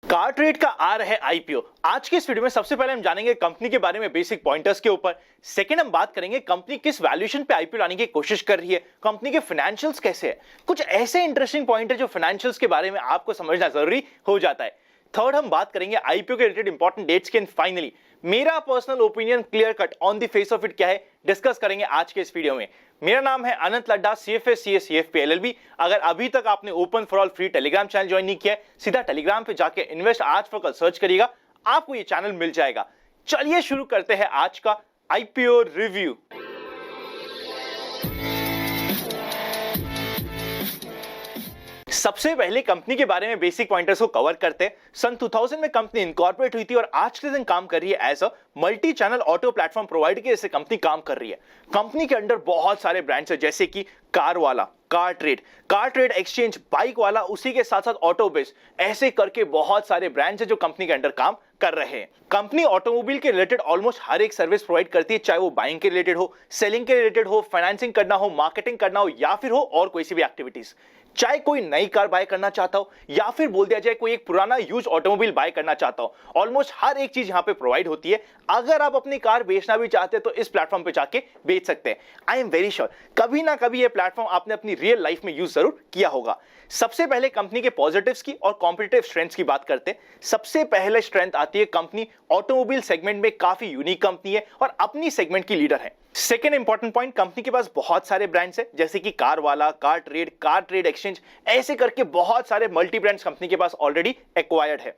कार्टरेट का आ रहा है आईपीओ। आज के इस वीडियो में सबसे पहले हम जानेंगे कंपनी के बारे में बेसिक पॉइंटर्स के ऊपर। सेकंड हम बात करेंगे कंपनी किस वैल्यूएशन पे आईपीओ लाने की कोशिश कर रही है, कंपनी के फाइनेंशियल्स कैसे है, कुछ ऐसे इंटरेस्टिंग पॉइंट है जो फाइनेंशियल्स के बारे में आपको समझना जरूरी हो जाता है। थर्ड हम बात करेंगे आईपीओ के रिलेटेड इंपॉर्टेंट डेट्स के। फाइनली मेरा personal opinion clear cut on the face of it क्या है डिस्कस करेंगे आज के इस वीडियो में। मेरा नाम है अनंत Ladda, CFA CA CFP LLB। अगर अभी तक आपने open for all free Telegram channel join नहीं किया है, सीधा टेलीग्राम पे जाके इन्वेस्ट आज फॉर कल सर्च करिएगा, आपको ये चैनल मिल जाएगा। चलिए शुरू करते हैं आज का आईपीओ रिव्यू। सबसे पहले कंपनी के बारे में बेसिक पॉइंटर्स को कवर करते हैं। सन 2000 में कंपनी इनकॉर्पोरेट हुई थी और आज के दिन काम कर रही है as a multi channel auto platform provider के जैसे कंपनी काम कर रही है। कंपनी के अंडर बहुत सारे ब्रांड्स है जैसे कि कार वाला, कार ट्रेड एक्सचेंज, बाइक वाला, उसी के साथ साथ ऑटो बेस, ऐसे करके बहुत सारे ब्रांड्स है जो कंपनी के अंडर काम कर रहे हैं। कंपनी ऑटोमोबाइल के रिलेटेड ऑलमोस्ट हर एक सर्विस प्रोवाइड करती है, चाहे वो बाइंग के रिलेटेड हो, सेलिंग के रिलेटेड हो, फाइनेंसिंग करना हो, मार्केटिंग करना हो या फिर हो और कोई सी भी एक्टिविटीज। चाहे कोई नई कार बाय करना चाहता हो या फिर बोल दिया जाए कोई एक पुराना यूज ऑटोमोबाइल बाय करना चाहता हो, ऑलमोस्ट हर एक चीज यहां पे प्रोवाइड होती है। अगर आप अपनी कार बेचना भी चाहते हैं तो इस प्लेटफॉर्म पे जाके बेच सकते हैं। आई एम वेरी श्योर कभी ना कभी ये प्लेटफॉर्म आपने अपनी रियल लाइफ में यूज जरूर किया होगा। सबसे पहले कंपनी के पॉजिटिव्स की और कॉम्पिटिटिव स्ट्रेंथ्स की बात करते हैं। सबसे पहले स्ट्रेंथ आती है कंपनी ऑटोमोबाइल सेगमेंट में काफी यूनिक कंपनी है और अपनी सेगमेंट की लीडर है। सेकेंड इंपॉर्टेंट पॉइंट, कंपनी के पास बहुत सारे ब्रांड्स हैं जैसे कि कार वाला, कार ट्रेड एक्सचेंज, ऐसे करके बहुत सारे मल्टी ब्रांड्स कंपनी के पास ऑलरेडी एक्वायर्ड है।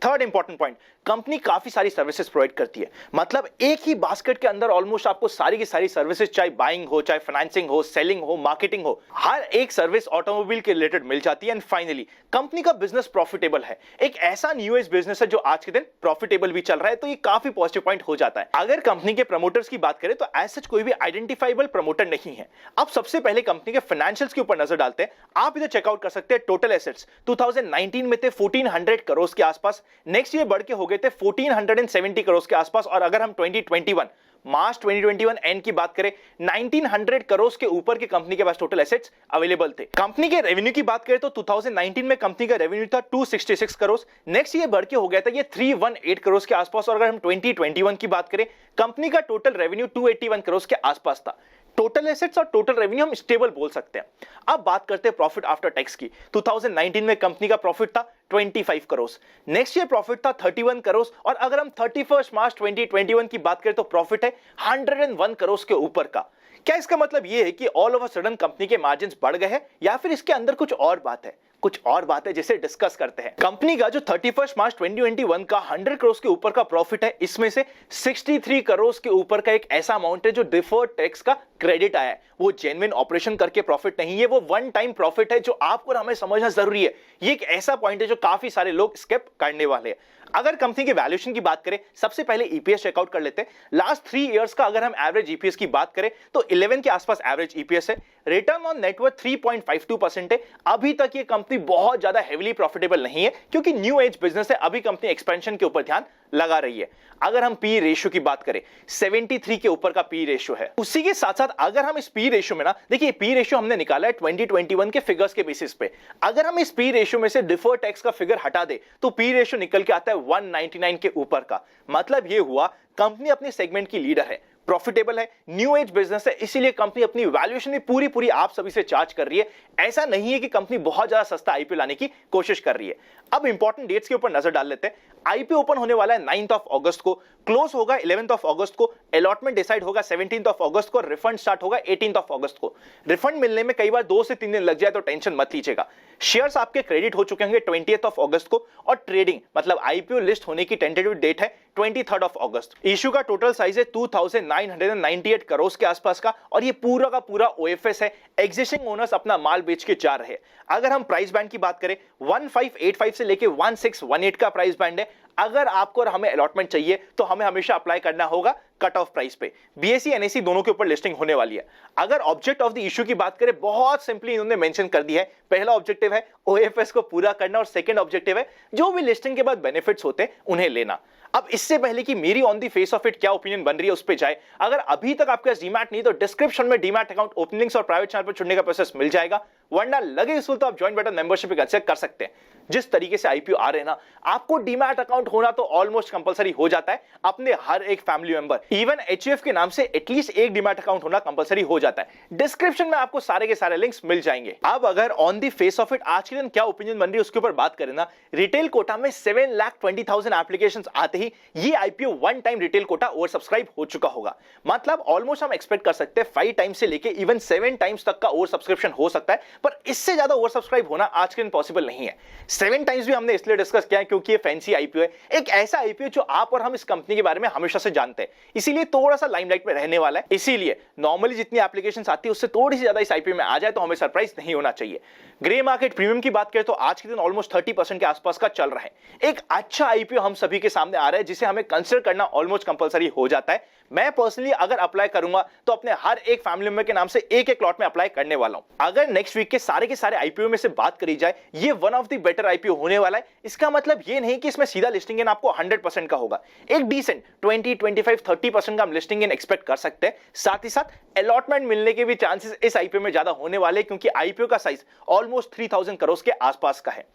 थर्ड इंपॉर्टेंट पॉइंट, कंपनी काफी सारी सर्विसेज प्रोवाइड करती है, मतलब एक ही बास्केट के अंदर ऑलमोस्ट आपको सारी की सारी सर्विसेज, चाहे बाइंग हो, चाहे फाइनेंसिंग हो, सेलिंग हो, मार्केटिंग हो, हर एक सर्विस ऑटोमोबाइल के रिलेटेड मिल जाती है। एंड फाइनली कंपनी का बिजनेस प्रॉफिटेबल है, एक ऐसा न्यू एज बिजनेस है जो आज के दिन प्रॉफिटेबल भी चल रहा है, तो ये काफी पॉजिटिव पॉइंट हो जाता है। अगर कंपनी के प्रमोटर्स की बात करें तो एज सच कोई भी आइडेंटिफाइबल प्रमोटर नहीं है। अब सबसे पहले कंपनी के फाइनेंशियल्स के ऊपर नजर डालते हैं। आप इधर चेकआउट कर सकते हैं। टोटल एसेट्स 2019 में थे 1400 करोड़ के आसपास, नेक्स्ट ईयर बढ़ के हो गए थे 1470 करोड़ के आसपास, और अगर हम 2021 मार्च 2021 एंड की बात करें 1900 करोड़ के ऊपर के कंपनी के पास टोटल एसेट्स अवेलेबल थे। कंपनी के रेवेन्यू की बात करें तो 2019 में कंपनी का रेवेन्यू था 266 करोड़, नेक्स्ट ईयर बढ़ के हो गया था ये 318 करोड़ के आसपास, और अगर हम 2021 की बात करें कंपनी का टोटल रेवेन्यू 281 करोड़ के आसपास था। टोटल एसेट्स और टोटल रेवेन्यू हम स्टेबल बोल सकते हैं। अब बात करते हैं प्रॉफिट आफ्टर टैक्स की। 2019 में कंपनी का प्रॉफिट था 25 करोड़, नेक्स्ट ईयर प्रॉफिट था 31 करोड़, और अगर हम 31 मार्च 2021 की बात करें तो प्रॉफिट है 101 करोड़ के ऊपर का। क्या इसका मतलब यह है कि ऑल ओवर सडन कंपनी के मार्जिन्स बढ़ गए हैं या फिर इसके अंदर कुछ और बात है? कुछ और बात है जिसे डिस्कस करते हैं। कंपनी का जो 31 मार्च 2021 का 100 करोड़ के ऊपर का प्रॉफिट है, इसमें से 63 करोड़ के ऊपर का एक ऐसा अमाउंट है जो डिफर्ड टैक्स का क्रेडिट आया है। वो जेन्युइन ऑपरेशन करके प्रॉफिट नहीं है, वो वन टाइम प्रॉफिट है जो आपको और हमें समझना जरूरी है। ये एक ऐसा पॉइंट है जो काफी सारे लोग स्किप करने वाले हैं। अगर कंपनी के वैल्यूएशन की बात करें, सबसे पहले ईपीएस चेकआउट कर लेते हैं। लास्ट 3 इयर्स का अगर हम एवरेज ईपीएस की बात करें तो 11 के आसपास एवरेज ईपीएस है। रिटर्न ऑन नेटवर्थ 3.52% है। अभी तक ये कंपनी बहुत ज्यादा हेवीली प्रॉफिटेबल नहीं है क्योंकि न्यू एज बिजनेस है, अभी कंपनी एक्सपेंशन के ऊपर ध्यान लगा रही है। अगर हम पी रेशियो की बात करें 73 के ऊपर का पी रेशियो है। उसी के साथ साथ अगर हम इस पी रेशियो में ना, देखिए पी रेशियो हमने निकाला है 2021 के फिगर्स के बेसिस पे। अगर हम इस पी रेशियो में से डिफर्ड टैक्स का फिगर हटा दे तो पी रेशियो निकल के आता है 199 के ऊपर का। मतलब ये हुआ कंपनी अपने सेगमेंट की लीडर है, प्रॉफिटेबल है, न्यू एज बिजनेस है, इसीलिए कंपनी अपनी वैल्यूएशन में पूरी आप सभी से चार्ज कर रही है। ऐसा नहीं है कि कंपनी बहुत ज्यादा सस्ता आईपीओ लाने की कोशिश कर रही है। अब इंपॉर्टेंट डेट्स के ऊपर नजर डाल लेते हैं। आईपीओ ओपन होने वाला है 9th ऑफ अगस्त को, क्लोज होगा 11th ऑफ अगस्त को, अलॉटमेंट डिसाइड होगा 17th ऑफ अगस्त को, रिफंड स्टार्ट होगा 18th ऑफ अगस्त को। रिफंड मिलने में कई बार 2 से 3 दिन लग जाए तो टेंशन मत लीजिएगा। शेयर्स आपके क्रेडिट हो चुके होंगे 20th ऑफ अगस्त को, और ट्रेडिंग मतलब आईपीओ लिस्ट होने की टेंटेटिव डेट है 23rd ऑफ अगस्त। इश्यू का टोटल साइज है 2998 करोड़ के आसपास का, और ये पूरा का पूरा ओएफएस है। एग्जिस्टिंग ओनर्स अपना माल बेच के जा रहे हैं। अगर हम प्राइस बैंड की बात करें 1585 से लेके 1618 का प्राइस बैंड है। अगर आपको और हमें अलॉटमेंट चाहिए तो हमें हमेशा अप्लाई करना होगा कट ऑफ प्राइस पे बीएसई एनएसई दोनों के ऊपर लिस्टिंग होने वाली है। अगर ऑब्जेक्ट ऑफ द इशू की बात करें, बहुत सिंपली इन्होंने मेंशन कर दिया है। पहला ऑब्जेक्टिव है ओएफएस को पूरा करना और सेकंड ऑब्जेक्टिव है जो भी लिस्टिंग के बाद बेनिफिट्स होते हैं उन्हें लेना। अब इससे पहले कि मेरी on the face of it क्या ओपिनियन बन रही है उस पे जाए, अगर अभी तक आपके पास डीमैट नहीं तो डिस्क्रिप्शन में डीमैट अकाउंट ओपन लिंक्स और प्राइवेट चैनल पर जुड़ने का प्रोसेस मिल जाएगा, वरना लगे यूजफुल तो आप ज्वाइन बटन मेंबरशिप पे कंसिडर कर सकते हैं। जिस तरीके से आईपीओ आ रहे हैं ना, आपको डीमैट अकाउंट होना तो ऑलमोस्ट कंपलसरी हो जाता है अपने हर एक फैमिली मेंबर, इवन एचयूएफ के नाम से एटलीस्ट एक डीमैट अकाउंट होना कंपलसरी हो जाता है। डिस्क्रिप्शन में आपको सारे के सारे लिंक्स मिल जाएंगे। अब अगर on the face of it आज के दिन क्या ओपिनियन बन रही है उसके ऊपर बात करें ना, रिटेल कोटा में 7,20,000 एप्लीकेशंस आते ही ये IPO one time retail quota oversubscribe हो चुका होगा। मतलब ऑलमोस्ट हम एक्सपेक्ट कर सकते हैं 5 टाइम्स से लेके इवन 7 टाइम्स तक का ओवर सब्सक्रिप्शन हो सकता है, पर इससे ज्यादा ओवर सब्सक्राइब होना आज के दिन पॉसिबल नहीं है। 7 टाइम्स भी हमने इसलिए डिस्कस किया है क्योंकि ये फैंसी आईपीओ है, एक ऐसा आईपीओ जो आप और हम इस कंपनी के बारे में हमेशा से जानते हैं, इसीलिए थोड़ा सा लाइमलाइट में रहने वाला है। इसीलिए नॉर्मली जितनी एप्लीकेशंस आती है उससे थोड़ी सी ज्यादा इस आईपीओ में आ जाए तो हमें सरप्राइज नहीं होना चाहिए। ग्रे मार्केट प्रीमियम की बात करें तो आज के दिन ऑलमोस्ट 30% के आसपास का चल रहा है। एक अच्छा आईपीओ हम सभी के सामने आ रहा है जिसे हमें कंसिडर करना ऑलमोस्ट कंपलसरी हो जाता है। मैं पर्सनली अगर अप्लाई करूंगा तो अपने हर एक फैमिली मेंबर के नाम से एक एक लॉट में अप्लाई करने वाला हूं। अगर नेक्स्ट वीक के सारे आईपीओ में से बात करी जाए, ये one of the better IPO होने वाला है। इसका मतलब ये नहीं कि इसमें सीधा लिस्टिंग गेन आपको 100% का होगा, एक डिसेंट 20, 25, 30% का हम लिस्टिंग गेन एक्सपेक्ट कर सकते हैं। साथ ही साथ अलॉटमेंट मिलने के भी चांसेस इस आईपीओ में ज्यादा होने वाले क्योंकि आईपीओ का साइज ऑलमोस्ट 3,000 करोड़ के आसपास का है।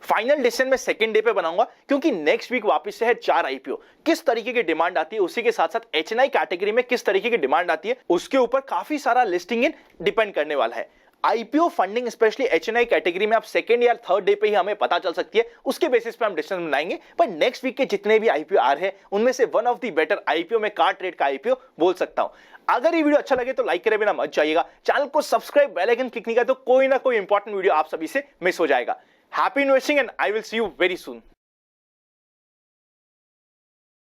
फाइनल डिसीजन में सेकंड डे पे बनाऊंगा क्योंकि नेक्स्ट वीक वापस से है 4 आईपीओ। किस तरीके की डिमांड आती है, उसी के साथ साथ एचएनआई कैटेगरी में किस तरीके की डिमांड आती है, उसके ऊपर काफी सारा लिस्टिंग इन डिपेंड करने वाला है। IPO funding specially HNI category में आप सेकंड या थर्ड डे पे ही हमें पता चल सकती है, उसके बेसिस पे हम डिसीजन बनाएंगे। पर नेक्स्ट वीक के जितने भी आईपीओ आ रहे हैं उनमें से one of the better IPO में कार ट्रेड का आईपीओ बोल सकता हूं। अगर ये वीडियो अच्छा लगे तो लाइक करे बिना मत जाइएगा, चैनल को सब्सक्राइब बेल आइकन क्लिक नहीं किया तो कोई ना कोई इंपॉर्टेंट वीडियो आप सभी से मिस हो जाएगा। Happy investing and I will see you very soon.